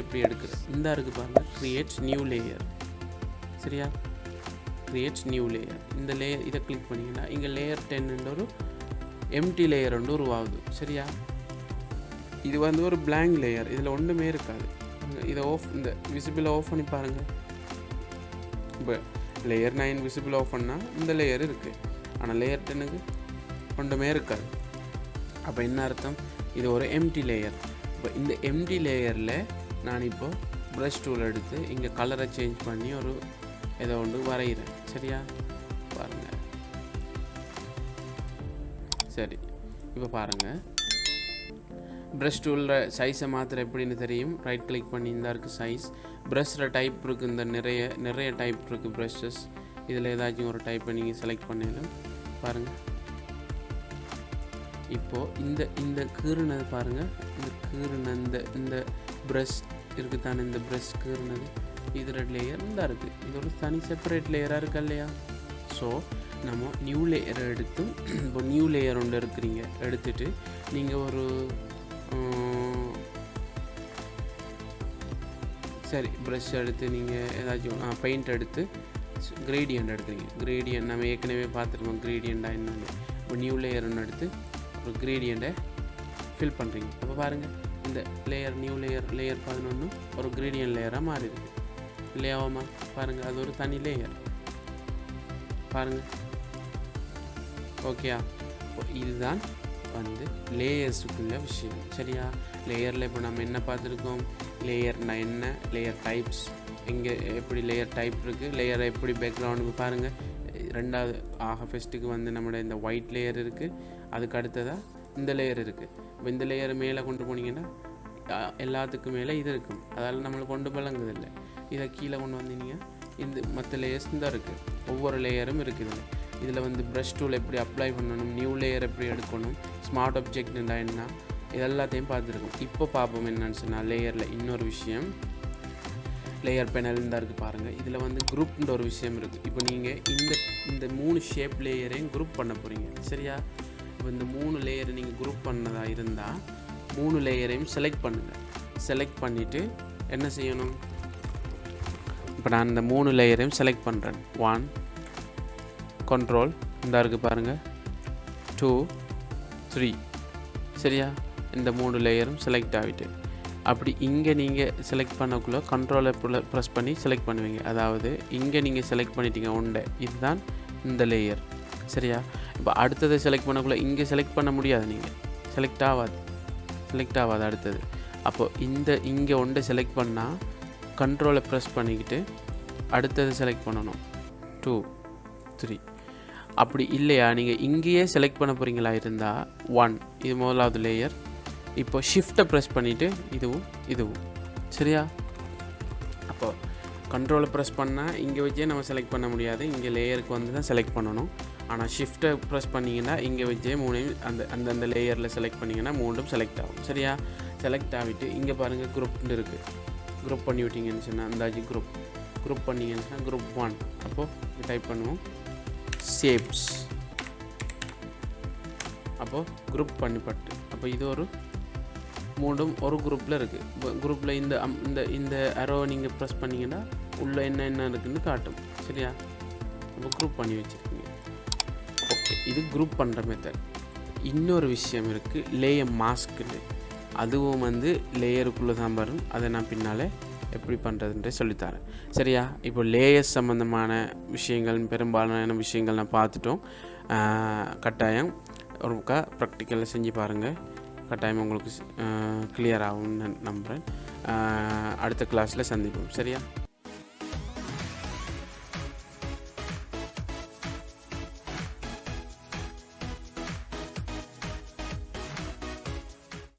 எப்படி எடுக்கிறது இந்த இருக்குது பாருங்கள் க்ரியேட் நியூ லேயர் சரியா க்ரியேட் நியூ லேயர் இந்த லேயர் இதை கிளிக் பண்ணிங்கன்னா இங்கே லேயர் 10 ஒரு எம்டி லேயர் ஒன்று உருவாகுது சரியா இது வந்து ஒரு blank லேயர் இதில் ஒன்றுமே இருக்காது இதை இந்த விசிபிள் ஆஃப் பண்ணி பாருங்கள் இப்போ லேயர் 9 விசிபிள் ஆஃப் பண்ணால் இந்த லேயர் இருக்குது ஆனால் லேயர் 10க்கு ஒன்றுமே இருக்காது அப்போ என்ன அர்த்தம் இது ஒரு எம்டி லேயர் இப்போ இந்த எம்டி லேயரில் நான் இப்போது ப்ரஷ் டூல் எடுத்து இங்கே கலரை சேஞ்ச் பண்ணி ஒரு ஏதோ ஒன்று வரைகிறேன் சரியா பாருங்கள் சரி இப்போ பாருங்கள் ப்ரஷ் டூலில் சைஸை மாத்திர எப்படின்னு தெரியும் ரைட் கிளிக் பண்ணி இந்த இருக்குது சைஸ் ப்ரஷ்ஷில் டைப் இருக்குது இந்த நிறைய டைப் இருக்குது ப்ரஷஸ் இதில் ஏதாச்சும் ஒரு டைப்பை நீங்கள் செலக்ட் பண்ணிடும் பாருங்கள் இப்போது இந்த கீறுனது பாருங்கள் இந்த கீறுன இந்த ப்ரஷ் இருக்குது தானே இந்த ப்ரஷ் கீறுனது இது லேயர் இந்த இருக்குது இது ஒரு தனி செப்பரேட் லேயராக இருக்கா இல்லையா ஸோ நம்ம நியூ லேயரை எடுத்து இப்போ நியூ லேயர் ஒன்று இருக்கிறீங்க எடுத்துகிட்டு நீங்கள் ஒரு சரி ப்ரஷ் எடுத்து நீங்கள் ஏதாச்சும் பெயிண்ட் எடுத்து கிரேடியன்ட் எடுக்கிறீங்க கிரேடியன்ட் நம்ம ஏற்கனவே பார்த்துருக்கோம் கிரேடியண்ட்டாக என்னன்னு இப்போ நியூ லேயர் ஒன்று எடுத்து ஒரு கிரேடியண்ட்டை ஃபில் பண்ணுறீங்க அப்போ பாருங்கள் இந்த லேயர் நியூ லேயர் 11 ஒரு கிரேடியன்ட் லேயராக மாறிடுது இல்லையாவாமா பாருங்கள் அது ஒரு தனி லேயர் பாருங்கள் ஓகேயா இதுதான் வந்து லேயர்ஸுக்குள்ள விஷயம் சரியா லேயரில் இப்போ நம்ம என்ன பார்த்துருக்கோம் லேயர்னா என்ன லேயர் டைப்ஸ் இங்கே எப்படி லேயர் டைப் இருக்குது லேயரை எப்படி பேக்ரவுண்டு பாருங்கள் ரெண்டாவது ஃபஸ்ட்டுக்கு வந்து நம்மளோட இந்த ஒயிட் லேயர் இருக்குது அதுக்கு அடுத்ததாக இந்த லேயர் இருக்குது இப்போ இந்த லேயரை மேலே கொண்டு போனீங்கன்னா எல்லாத்துக்கும் மேலே இது இருக்கும் அதால் நம்மளுக்கு கொண்டு விளங்குதில்லை இதை கீழே கொண்டு வந்தீங்க இந்த மற்ற லேயர்ஸ் தான் இருக்குது ஒவ்வொரு லேயரும் இருக்குது இதில் வந்து ப்ரஷ் டூல் எப்படி அப்ளை பண்ணணும் நியூ லேயர் எப்படி எடுக்கணும் ஸ்மார்ட் ஆப்ஜெக்ட்னா என்ன இதெல்லாத்தையும் பார்த்துருக்கோம் இப்போ பார்ப்போம் என்னன்னு சொன்னால் லேயரில் இன்னொரு விஷயம் லேயர் பேனல் தான் இருக்குது பாருங்கள் இதில் வந்து குரூப்ன்ற ஒரு விஷயம் இருக்குது இப்போ நீங்கள் இந்த 3 ஷேப் லேயரையும் குரூப் பண்ண போகிறீங்க சரியா இப்போ இந்த 3 லேயரை நீங்கள் குரூப் பண்ணதாக இருந்தால் 3 லேயரையும் செலக்ட் பண்ணுங்கள் செலக்ட் பண்ணிவிட்டு என்ன செய்யணும் இப்போ நான் இந்த 3 லேயரையும் செலக்ட் பண்ணுறேன் 1 கண்ட்ரோல் இந்த இருக்குது பாருங்கள் 2 3 சரியா இந்த 3 லேயரும் செலக்ட் ஆகிட்டு அப்படி இங்கே நீங்கள் செலக்ட் பண்ணக்குள்ளே கண்ட்ரோலை ப்ரெஸ் பண்ணி செலக்ட் பண்ணுவீங்க அதாவது இங்கே நீங்கள் செலக்ட் பண்ணிட்டீங்க உண்டை இதுதான் இந்த லேயர் சரியா இப்போ அடுத்ததை செலக்ட் பண்ணக்குள்ளே இங்கே செலக்ட் பண்ண முடியாது நீங்கள் செலக்ட் ஆகாது அடுத்தது அப்போது இங்கே ஒன்றை செலக்ட் பண்ணால் கண்ட்ரோலை ப்ரெஸ் பண்ணிக்கிட்டு அடுத்தது செலக்ட் பண்ணணும் 2 3 அப்படி இல்லையா நீங்கள் இங்கேயே செலக்ட் பண்ண போகிறீங்களா இருந்தால் 1 இது முதலாவது லேயர் இப்போ ஷிஃப்ட்டை ப்ரெஸ் பண்ணிவிட்டு இதுவும் சரியா அப்போ கண்ட்ரோலை ப்ரெஸ் பண்ணால் இங்கே வச்சே நம்ம செலக்ட் பண்ண முடியாது இங்கே லேயருக்கு வந்து தான் செலக்ட் பண்ணணும் ஆனால் ஷிஃப்ட்டை ப்ரெஸ் பண்ணிங்கன்னா இங்கே வச்சே 3 அந்தந்த லேயரில் செலக்ட் பண்ணிங்கன்னா 3 செலக்ட் ஆகும் சரியா செலக்ட் ஆகிட்டு இங்கே பாருங்கள் குரூப்னு இருக்குது குரூப் பண்ணி விட்டிங்கன்னு சொன்னால் அந்தாச்சு குரூப் பண்ணிங்கன்னு சொன்னால் குரூப் 1 அப்போது டைப் பண்ணுவோம் ஷேப்ஸ் அப்போது குரூப் பண்ணிப்பட்டு அப்போ இது ஒரு 3 ஒரு குரூப்பில் இருக்குது இப்போ குரூப்பில் இந்த அரோ நீங்கள் ப்ரெஸ் பண்ணிங்கன்னா உள்ளே என்ன இருக்குதுன்னு காட்டும் சரியா அப்போ குரூப் பண்ணி வச்சுருக்கீங்க ஓகே இது குரூப் பண்ணுற மெத்தட் இன்னொரு விஷயம் இருக்குது லேயர் மாஸ்க்குன்னு அதுவும் வந்து லேயருக்குள்ளே தான் வரும் அதை நான் பின்னால் எப்படி பண்ணுறதுன்றே சொல்லித்தரேன் சரியா இப்போ லேயர்ஸ் சம்மந்தமான விஷயங்கள் பெரும்பாலான விஷயங்கள் நான் பார்த்துட்டோம் கட்டாயம் ஒருக்கா ப்ராக்டிக்கலில் செஞ்சு பாருங்கள் கட்டாயம் உங்களுக்கு கிளியர் ஆகும்னு நம்புகிறேன் அடுத்த கிளாஸில் சந்திப்போம் சரியா